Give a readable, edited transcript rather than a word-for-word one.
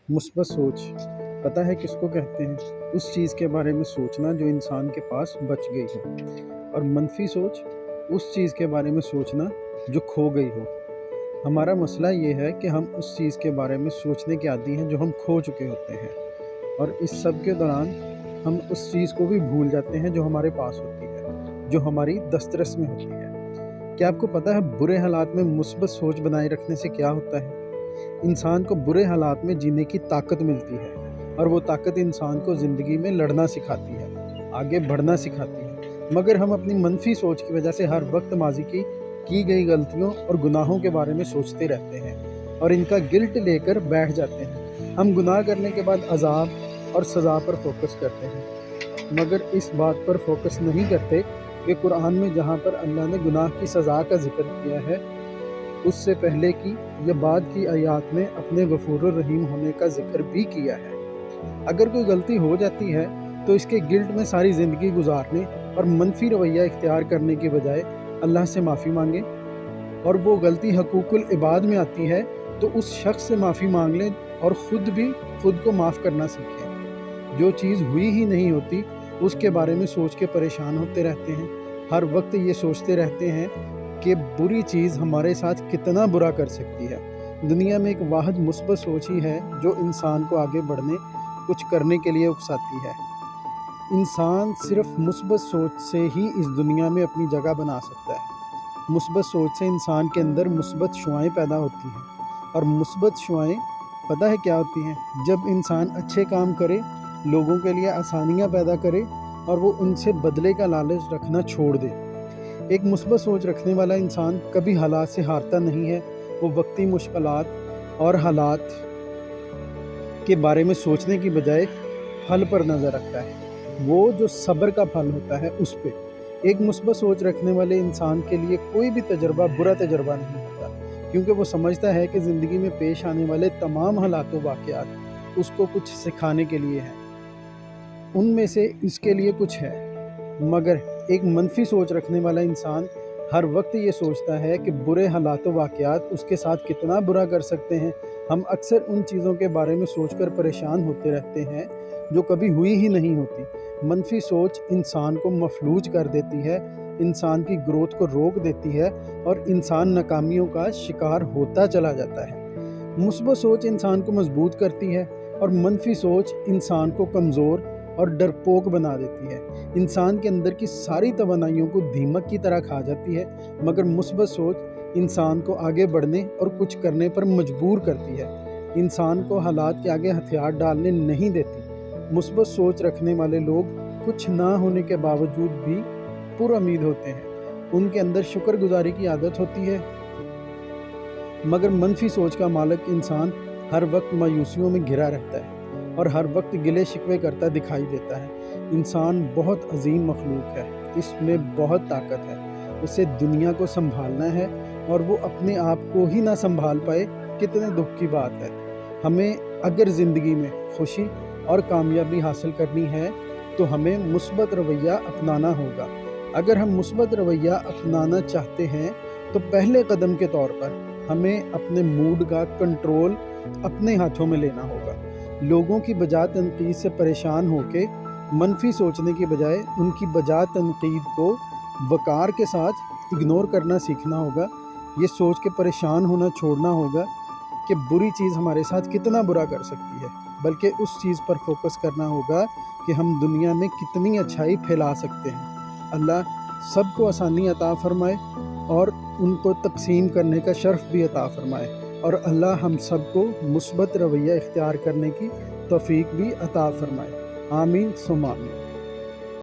مثبत सोच पता है किसको कहते हैं? उस चीज़ के बारे में सोचना जो इंसान के पास बच गई हो, और मनफी सोच उस चीज़ के बारे में सोचना जो खो गई हो। हमारा मसला ये है कि हम उस चीज़ के बारे में सोचने के आदी हैं जो हम खो चुके होते हैं, और इस सब के दौरान हम उस चीज़ को भी भूल जाते हैं जो हमारे पास होती है, जो हमारी दस्तरस में होती है। क्या आपको पता है बुरे हालात में मुस्बत सोच बनाए रखने से क्या होता है? इंसान को बुरे हालात में जीने की ताकत मिलती है, और वो ताकत इंसान को ज़िंदगी में लड़ना सिखाती है, आगे बढ़ना सिखाती है। मगर हम अपनी मनफी सोच की वजह से हर वक्त माजी की गई गलतियों और गुनाहों के बारे में सोचते रहते हैं और इनका गिल्ट लेकर बैठ जाते हैं। हम गुनाह करने के बाद अजाब और सज़ा पर फोकस करते हैं, मगर इस बात पर फोकस नहीं करते कि कुरान में जहाँ पर अल्लाह ने गुनाह की सज़ा का जिक्र किया है, उससे पहले की या बाद की आयत में अपने गफूर रहीम होने का जिक्र भी किया है। अगर कोई गलती हो जाती है तो इसके गिल्ट में सारी ज़िंदगी गुजारने और मनफी रवैया इख्तियार करने की बजाय अल्लाह से माफ़ी मांगे, और वो गलती हकूकुल इबाद में आती है तो उस शख्स से माफ़ी मांग लें और ख़ुद भी ख़ुद को माफ़ करना सीखें। जो चीज़ हुई ही नहीं होती उसके बारे में सोच के परेशान होते रहते हैं। हर वक्त ये सोचते रहते हैं कि बुरी चीज़ हमारे साथ कितना बुरा कर सकती है। दुनिया में एक वाहिद मुस्बत सोच ही है जो इंसान को आगे बढ़ने, कुछ करने के लिए उकसाती है। इंसान सिर्फ मुस्बत सोच से ही इस दुनिया में अपनी जगह बना सकता है। मुस्बत सोच से इंसान के अंदर मुस्बत शुआएँ पैदा होती हैं, और मुस्बत शुआएँ पता है क्या होती हैं? जब इंसान अच्छे काम करे, लोगों के लिए आसानियाँ पैदा करे और वो उनसे बदले का लालच रखना छोड़ दे। एक मुस्बत सोच रखने वाला इंसान कभी हालात से हारता नहीं है। वो वक्ती मुश्किलात और हालात के बारे में सोचने की बजाय फल पर नज़र रखता है, वो जो सब्र का फल होता है उस पे। एक मुस्बत सोच रखने वाले इंसान के लिए कोई भी तजर्बा बुरा तजर्बा नहीं होता, क्योंकि वो समझता है कि ज़िंदगी में पेश आने वाले तमाम हालात व वाक़यात उसको कुछ सिखाने के लिए हैं, उनमें से इसके लिए कुछ है। मगर एक मनफी सोच रखने वाला इंसान हर वक्त ये सोचता है कि बुरे हालात व वाक़यात उसके साथ कितना बुरा कर सकते हैं। हम अक्सर उन चीज़ों के बारे में सोचकर परेशान होते रहते हैं जो कभी हुई ही नहीं होती। मनफी सोच इंसान को मफलूज कर देती है, इंसान की ग्रोथ को रोक देती है और इंसान नाकामियों का शिकार होता चला जाता है। मुस्बत सोच इंसान को मजबूत करती है और मनफी सोच इंसान को कमज़ोर और डरपोक बना देती है। इंसान के अंदर की सारी तवानाइयों को दीमक की तरह खा जाती है, मगर मुस्बत सोच इंसान को आगे बढ़ने और कुछ करने पर मजबूर करती है। इंसान को हालात के आगे हथियार डालने नहीं देती। मुस्बत सोच रखने वाले लोग कुछ ना होने के बावजूद भी पुरउम्मीद होते हैं। उनके अंदर शुक्रगुजारी की आदत होती है, मगर मनफी सोच का मालिक इंसान हर वक्त मायूसियों में घिरा रहता है और हर वक्त गिले शिकवे करता दिखाई देता है। इंसान बहुत अजीम मखलूक है, इसमें बहुत ताकत है। उसे दुनिया को संभालना है और वो अपने आप को ही ना संभाल पाए, कितने दुख की बात है। हमें अगर ज़िंदगी में खुशी और कामयाबी हासिल करनी है तो हमें मुस्बत रवैया अपनाना होगा। अगर हम मुस्बत रवैया अपनाना चाहते हैं तो पहले कदम के तौर पर हमें अपने मूड का कंट्रोल अपने हाथों में लेना होगा। लोगों की बजा तनकीद से परेशान होकर मनफी सोचने की बजाय उनकी बजा तनकीद को वकार के साथ इग्नोर करना सीखना होगा। ये सोच के परेशान होना छोड़ना होगा कि बुरी चीज़ हमारे साथ कितना बुरा कर सकती है, बल्कि उस चीज़ पर फोकस करना होगा कि हम दुनिया में कितनी अच्छाई फैला सकते हैं। अल्लाह सबको आसानी अता फरमाए और उनको तकसीम करने का शर्फ भी अता फरमाए, और अल्लाह हम सबको मुस्बत रवैया इख्तियार करने की तौफीक भी अता फरमाए। आमीन सुम्मा आमीन।